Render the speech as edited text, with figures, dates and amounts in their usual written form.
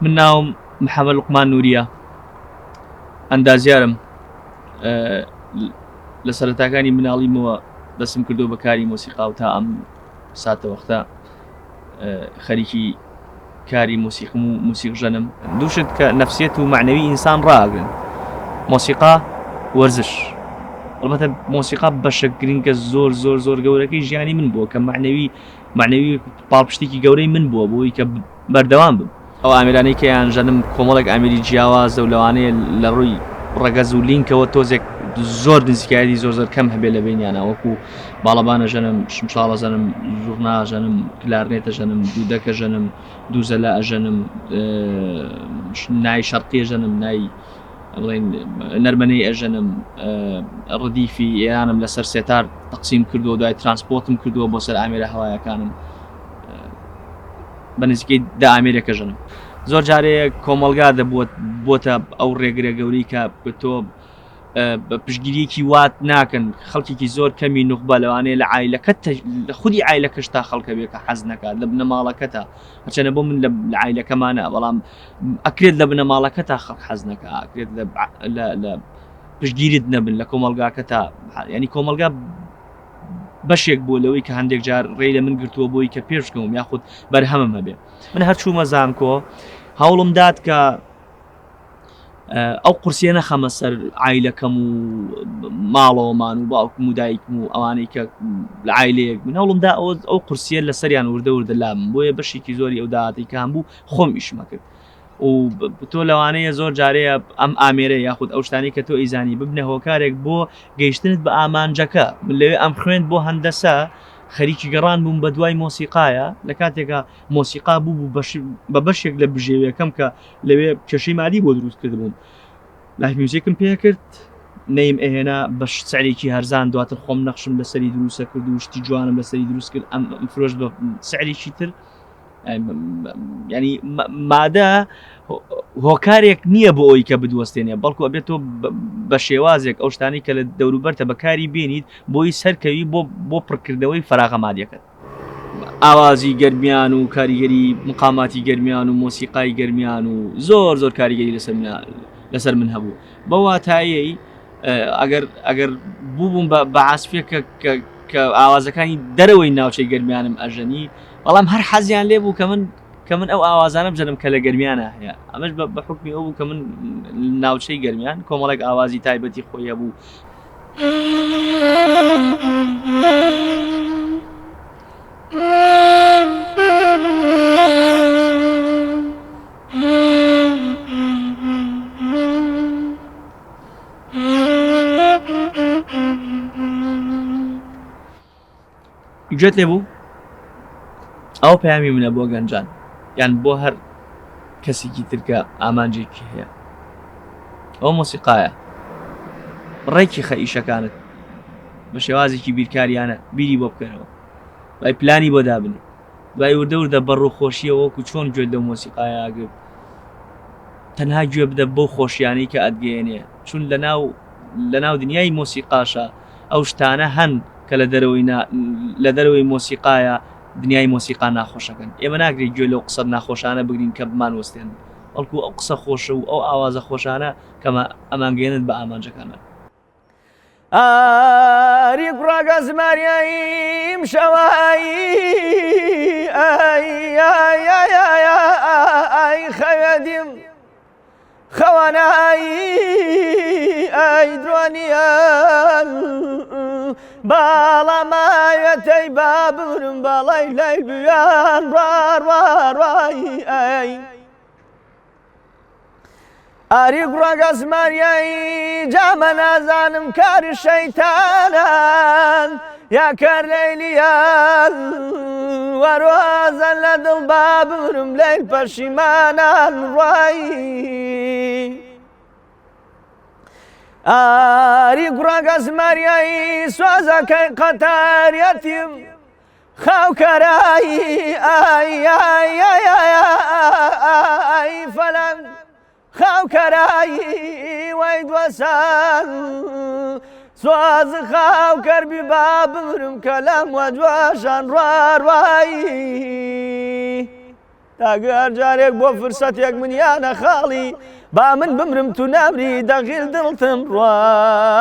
من ناوم محمد لقمان نورية ئەندازیارم لە سەرەتاکانی مناڵیمەوە دەستم کردو بە کاری مۆسیقا و تا ئەم ساتە وەختە خەریکی کاری موسیقم و موسیقژەنم دووشت کە نەفسیەت و معنەوی ئینسان ڕاگرن مۆسیقا وەرزش ئەلبەتە مۆسیقا بەشە گرنگکە زۆر زۆر زۆر گەورەکەی ژیانی من بووە کە معنەوی پاڵپشتێکی گەورەی من بووە بۆی کە بەردەوام بم ئەو ئامێرانەی کە یانژەنم کۆمەڵێک ئامێری جیاوازە و لەوانەیە لە ڕووی ڕەگەز و لینکەوە تۆزێک زۆر نزیکایەتی زۆر زۆر کەم هەبێ لە بینیانە وەکو باڵەبانە ژەنم شمشاڵە ژەنم ژوورنا ژەنم کلارنێتە ژەنم دوودەکە ژەنم دووزەلا ئەژەنم نای شەرقیە ژەنم نای بڵێن نەرمەنەی ئەژەنم ڕدیفی ئێرانم لەسەر سێتار تەقسیم کردووە دوای ترانسپۆرتم کردووە بۆ سەر ئامێرە هەوایەکانم بە نزیکەی دا ئامێرەکە ژەنم زۆر جارەیە کۆمەلگا بۆتە ئەو ڕێگرە گەوری کە تۆ پشگیریەکی وات ناکەن خەڵکێکی زۆر کەمی نوخبە لەوانەیە لە عایلەکەت لە خودی عایلەکەش تا خەڵکە بێ کە حەز نەکات لە بنەماڵەکەتە هەرچەنە بۆ من لە عایلەکەمانە بەڵام ئەکرێت لە بنەماڵەکە تا خەڵک حەز نەکات ئەکرێت لە پشگیریت نەبن لە کۆمەلگاکە تا ینی کۆمەلگا بەشێک بۆ لەوەی کە هەندێک جار ڕێی لە من گرتووە بۆی کە پێشکەم یاخود بەرهەمم هەبێ من هەرچوومە زانکۆ هەوڵم داد کە ئەو قورسیە نەخەمە سەر عایلەکەم و ماڵەوەمان و باوکم و دایکم و ئەوانەی کە لە عایلەیەک من هەوڵمدا ئەو قورسیە لە سەریان وردە لام بۆیە بەشێکی زۆری ئەو داهاتی کە هەم بوو خۆم ئیشمە کرد و تۆ لەوانەیە زۆر جارەیە ئەم ئامێرە یاخود ئەو شتانی کە تۆ ئیزانی ببنە هۆکارێک بۆ گەیشتنت بە ئامانجەکە من لەوێ ئەم خوێند بۆ هەندەسە خەریکی گەڕان بووم بە دوای مۆسیقایە لە کاتێکە مۆسیقا بوو بە بەشێک لە بژێویەکەم کە لەوێ کێشەی مادی بۆ دروست کرد بووم لایف میوزیکم پێ کرد نەیم ئێهێنا بە سعرێکی هەرزان دواتر خۆم نەخشم لەسەری دروستە کرد و شتی جوانم لەسەری دروست کرد ئەم فرۆش بە سعرێکی تر ینی مادە هۆکارێک نییە بۆ ئەوی کە بدوەستێنێ بەڵکو ئەبێت تۆ بە شێوازێک ئەو شتانی کە لە دەوروبەرتە بەکاری بێنیت بۆی سەرکەوی بۆ پڕکردنەوەی فەراغە مادیەکەت ئاوازی گەرمیان و کاریگەری مقاماتی گەرمیان و مۆسیقای گەرمیان و زۆر زۆر کاریگەری لەسەر من هەبوو بە واتایەی ئەگەر بووبووم بە عاسفێ کە ئاوازەکانی دەرەوەی ناوچەی گەرمیانم ئەژەنی بەڵام هەر حەزیان لێ بوو کە من ئەو ئاوازانە بژەنم کە لە گەرمیانە هەیە ئەمەش بە حکمی ئەو بوو کە من ناوچەی گەرمیان کۆمەڵێک ئاوازی تایبەتی خۆی هەبوو گوێت لێ بوو ئەو پەیامی منە بۆ گەنجان یان بۆ هەر کەسێکی ترکە ئامانجێکی هەیە ئەو مۆسیقایە ڕێکی خەئیشەکانت بە شێوازێکی بیرکاریانە بیری بۆ بکەنەوە دوای پلانی بۆ دابنێ دوای وردە بەڕووخۆشیە وەکو چۆن گوێت لەو مۆسیقایە ئاگرت تەنها گوێ بدە بەو خۆشیانەی کە ئەتگەێنێ چون لەناو دنیای مۆسیقاشە ئەو شتانە هەن کە لە دەرەوەی مۆسیقایە دنیای مۆسیقا ناخۆشەکەن ئێمە ناگرێت گوێ لەو قسە ناخۆشانە بگرین کە بمان وەستێن بەڵکو ئەو قسە خۆشە و ئەو ئاوازە خۆشانە کەمە ئەمانگەێنت بە ئامانجەکانە ئاری کوڕاگە زمانیاییم شەوایی ئای خەوێدیم خەوانایی ئای درۆنیە باڵەمایەتەی با بورم باڵای لای بیان ڕاڕای ئای ئاری کوڕاگە زمانیایی جامە نازانم کاری شەیتانان یا کار لەیلیان وەروازە لە دڵ با بورم لەی پەشیمانان ڕایی ئاری کوڕاگە زمانیایی سوازەکەی قەتاریەتیم خاوکەرایی ئای فەلەنگ خاوکەرایی وەی دووەسان سواز خاوکەربی با بورم کە لەم وە جواشان ڕاڕایی تاگەر جارێک بۆ فرسەتێک منیانە خاڵی با من بمرم تو نامری دەغیل دڵتم ڕوایی